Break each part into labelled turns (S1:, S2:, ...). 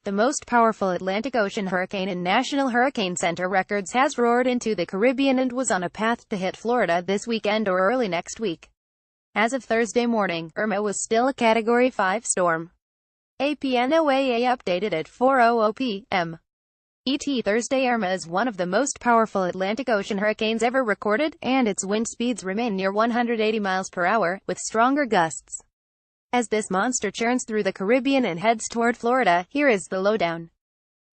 S1: the most powerful Atlantic Ocean hurricane in National Hurricane Center records, has roared into the Caribbean and was on a path to hit Florida this weekend or early next week. As of Thursday morning, Irma was still a Category 5 storm. APNOAA updated at 4:00 p.m. ET Thursday. Irma is one of the most powerful Atlantic Ocean hurricanes ever recorded, and its wind speeds remain near 180 miles per hour, with stronger gusts. As this monster churns through the Caribbean and heads toward Florida, here is the lowdown.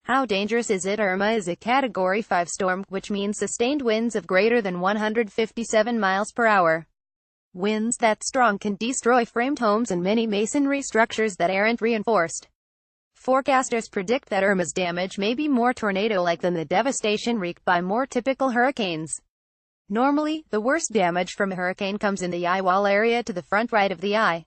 S1: How dangerous is it? Irma is a Category 5 storm, which means sustained winds of greater than 157 miles per hour. Winds that strong can destroy framed homes and many masonry structures that aren't reinforced. Forecasters predict that Irma's damage may be more tornado-like than the devastation wreaked by more typical hurricanes. Normally, the worst damage from a hurricane comes in the eye wall area to the front right of the eye.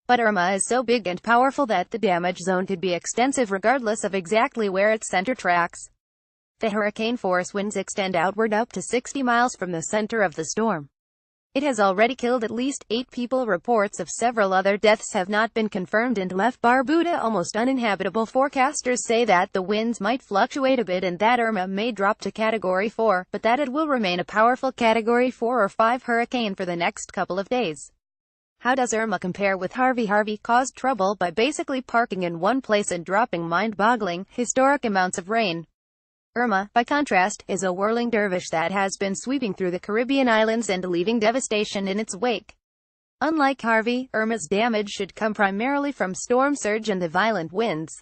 S1: But Irma is so big and powerful that the damage zone could be extensive regardless of exactly where its center tracks. The hurricane force winds extend outward up to 60 miles from the center of the storm. It has already killed at least 8 people. Reports of several other deaths have not been confirmed and left Barbuda almost uninhabitable. Forecasters say that the winds might fluctuate a bit and that Irma may drop to Category 4, but that it will remain a powerful Category 4 or 5 hurricane for the next couple of days. How does Irma compare with Harvey? Harvey caused trouble by basically parking in one place and dropping mind-boggling, historic amounts of rain. Irma, by contrast, is a whirling dervish that has been sweeping through the Caribbean islands and leaving devastation in its wake. Unlike Harvey, Irma's damage should come primarily from storm surge and the violent winds.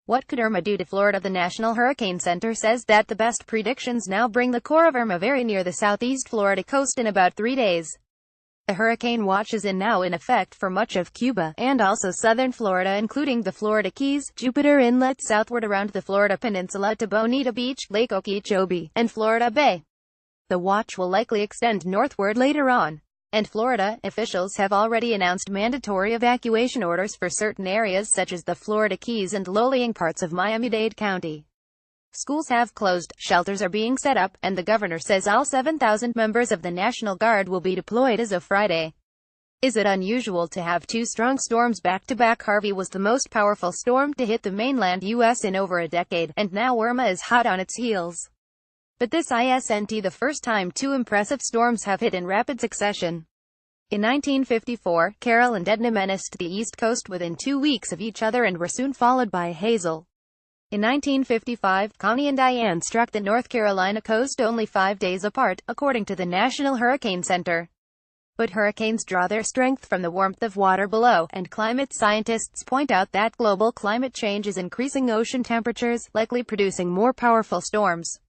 S1: What could Irma do to Florida? The National Hurricane Center says that the best predictions now bring the core of Irma very near the southeast Florida coast in about 3 days. A hurricane watch is now in effect for much of Cuba, and also southern Florida, including the Florida Keys, Jupiter Inlet southward around the Florida Peninsula to Bonita Beach, Lake Okeechobee, and Florida Bay. The watch will likely extend northward later on. And Florida officials have already announced mandatory evacuation orders for certain areas such as the Florida Keys and low-lying parts of Miami-Dade County. Schools have closed, shelters are being set up, and the governor says all 7,000 members of the National Guard will be deployed as of Friday. Is it unusual to have 2 strong storms back-to-back? Harvey was the most powerful storm to hit the mainland U.S. in over a decade, and now Irma is hot on its heels. But this isn't the first time 2 impressive storms have hit in rapid succession. In 1954, Carol and Edna menaced the East Coast within 2 weeks of each other and were soon followed by Hazel. In 1955, Connie and Diane struck the North Carolina coast only 5 days apart, according to the National Hurricane Center. But hurricanes draw their strength from the warmth of water below, and climate scientists point out that global climate change is increasing ocean temperatures, likely producing more powerful storms.